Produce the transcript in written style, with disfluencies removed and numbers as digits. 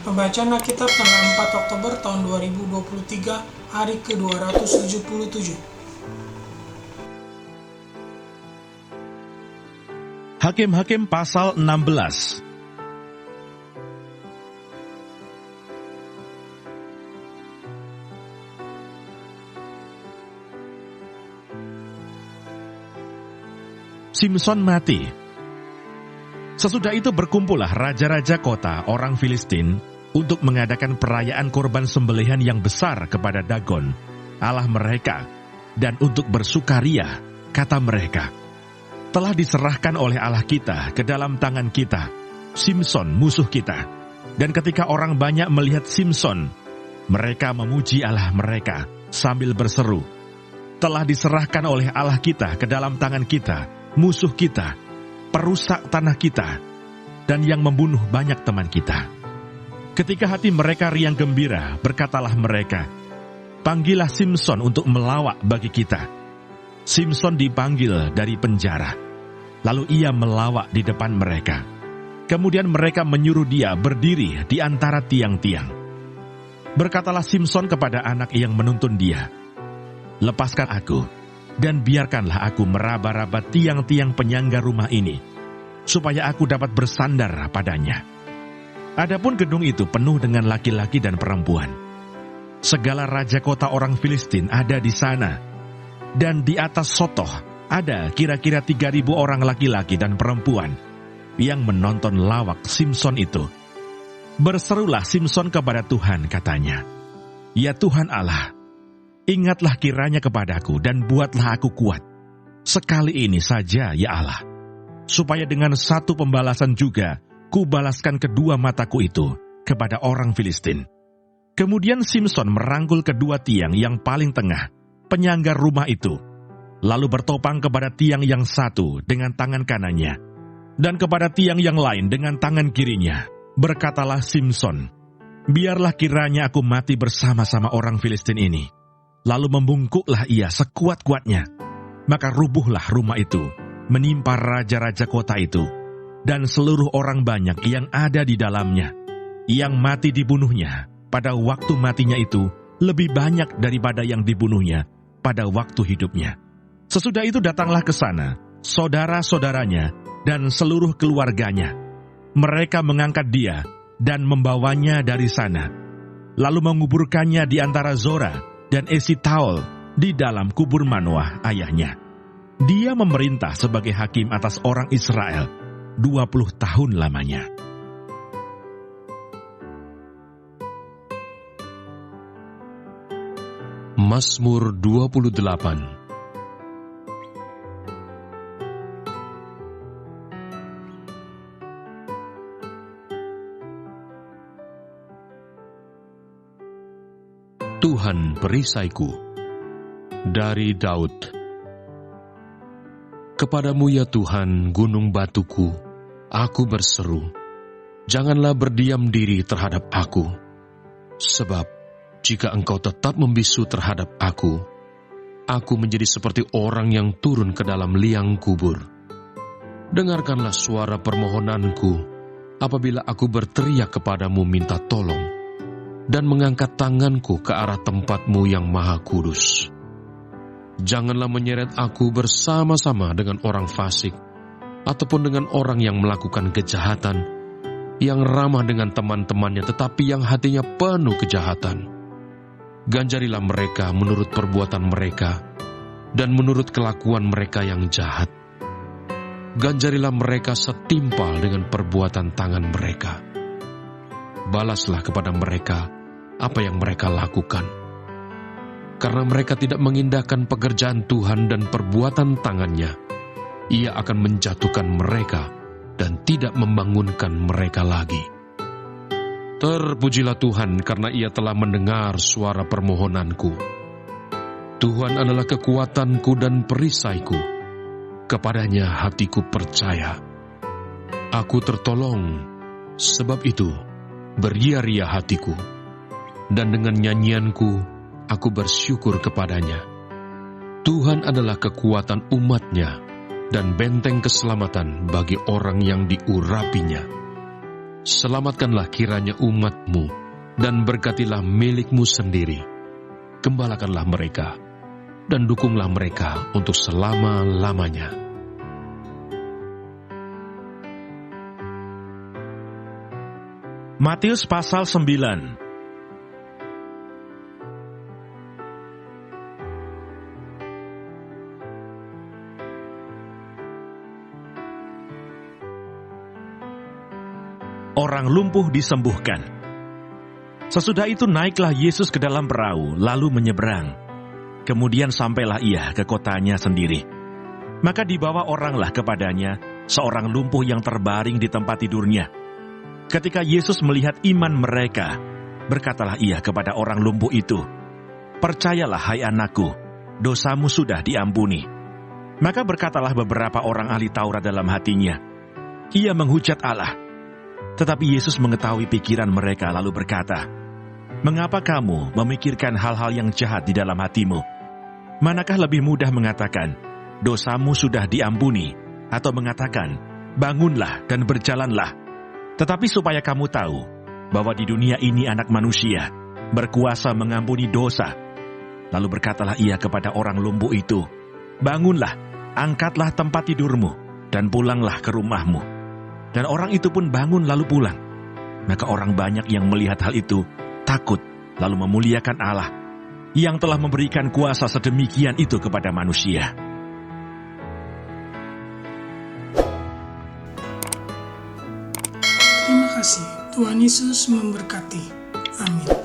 Pembacaan Alkitab tanggal 4 Oktober tahun 2023, hari ke-277. Hakim-Hakim pasal 16. Simson mati. Sesudah itu berkumpullah raja-raja kota orang Filistin untuk mengadakan perayaan korban sembelihan yang besar kepada Dagon, Allah mereka, dan untuk bersukaria, kata mereka, telah diserahkan oleh Allah kita ke dalam tangan kita, Simson musuh kita. Dan ketika orang banyak melihat Simson, mereka memuji Allah mereka sambil berseru, telah diserahkan oleh Allah kita ke dalam tangan kita, musuh kita, perusak tanah kita, dan yang membunuh banyak teman kita. Ketika hati mereka riang gembira, berkatalah mereka, panggillah Simson untuk melawak bagi kita. Simson dipanggil dari penjara, lalu ia melawak di depan mereka. Kemudian mereka menyuruh dia berdiri di antara tiang-tiang. Berkatalah Simson kepada anak yang menuntun dia, lepaskan aku, dan biarkanlah aku meraba-raba tiang-tiang penyangga rumah ini, supaya aku dapat bersandar padanya. Adapun gedung itu penuh dengan laki-laki dan perempuan. Segala raja kota orang Filistin ada di sana, dan di atas sotoh ada kira-kira 3.000 orang laki-laki dan perempuan yang menonton lawak Simson itu. Berserulah Simson kepada Tuhan, katanya, ya Tuhan Allah, ingatlah kiranya kepadaku dan buatlah aku kuat. Sekali ini saja ya Allah, supaya dengan satu pembalasan juga kubalaskan kedua mataku itu kepada orang Filistin. Kemudian Simson merangkul kedua tiang yang paling tengah, penyangga rumah itu, lalu bertopang kepada tiang yang satu dengan tangan kanannya, dan kepada tiang yang lain dengan tangan kirinya. Berkatalah Simson, biarlah kiranya aku mati bersama-sama orang Filistin ini. Lalu membungkuklah ia sekuat-kuatnya. Maka rubuhlah rumah itu, menimpa raja-raja kota itu, dan seluruh orang banyak yang ada di dalamnya. Yang mati dibunuhnya pada waktu matinya itu lebih banyak daripada yang dibunuhnya pada waktu hidupnya. Sesudah itu datanglah ke sana saudara-saudaranya dan seluruh keluarganya. Mereka mengangkat dia dan membawanya dari sana, lalu menguburkannya di antara Zora dan Esitaol di dalam kubur Manoah ayahnya. Dia memerintah sebagai hakim atas orang Israel 20 tahun lamanya. Mazmur 28. Tuhan perisaiku. Dari Daud. Kepadamu ya Tuhan, gunung batuku, aku berseru, janganlah berdiam diri terhadap aku. Sebab, jika engkau tetap membisu terhadap aku menjadi seperti orang yang turun ke dalam liang kubur. Dengarkanlah suara permohonanku, apabila aku berteriak kepadamu minta tolong, dan mengangkat tanganku ke arah tempat-Mu yang maha kudus. Janganlah menyeret aku bersama-sama dengan orang fasik, ataupun dengan orang yang melakukan kejahatan, yang ramah dengan teman-temannya tetapi yang hatinya penuh kejahatan. Ganjarilah mereka menurut perbuatan mereka, dan menurut kelakuan mereka yang jahat. Ganjarilah mereka setimpal dengan perbuatan tangan mereka. Balaslah kepada mereka apa yang mereka lakukan. Karena mereka tidak mengindahkan pekerjaan Tuhan dan perbuatan tangannya, Ia akan menjatuhkan mereka dan tidak membangunkan mereka lagi. Terpujilah Tuhan karena Ia telah mendengar suara permohonanku. Tuhan adalah kekuatanku dan perisaiku. Kepadanya hatiku percaya. Aku tertolong, sebab itu beria-ria hatiku, dan dengan nyanyianku aku bersyukur kepadanya. Tuhan adalah kekuatan umat-Nya dan benteng keselamatan bagi orang yang diurapinya. Selamatkanlah kiranya umat-Mu, dan berkatilah milik-Mu sendiri. Gembalakanlah mereka, dan dukunglah mereka untuk selama-lamanya. Matius pasal 9. Orang lumpuh disembuhkan. Sesudah itu naiklah Yesus ke dalam perahu, lalu menyeberang. Kemudian sampailah ia ke kotanya sendiri. Maka dibawa oranglah kepadanya seorang lumpuh yang terbaring di tempat tidurnya. Ketika Yesus melihat iman mereka, berkatalah ia kepada orang lumpuh itu, "Percayalah, hai anakku, dosamu sudah diampuni." Maka berkatalah beberapa orang ahli Taurat dalam hatinya, "Ia menghujat Allah." Tetapi Yesus mengetahui pikiran mereka lalu berkata, "Mengapa kamu memikirkan hal-hal yang jahat di dalam hatimu? Manakah lebih mudah mengatakan, 'Dosamu sudah diampuni,' atau mengatakan, 'Bangunlah dan berjalanlah'? Tetapi supaya kamu tahu bahwa di dunia ini Anak Manusia berkuasa mengampuni dosa." Lalu berkatalah ia kepada orang lumpuh itu, "Bangunlah, angkatlah tempat tidurmu, dan pulanglah ke rumahmu." Dan orang itu pun bangun lalu pulang. Maka orang banyak yang melihat hal itu takut, lalu memuliakan Allah, yang telah memberikan kuasa sedemikian itu kepada manusia. Terima kasih. Tuhan Yesus memberkati. Amin.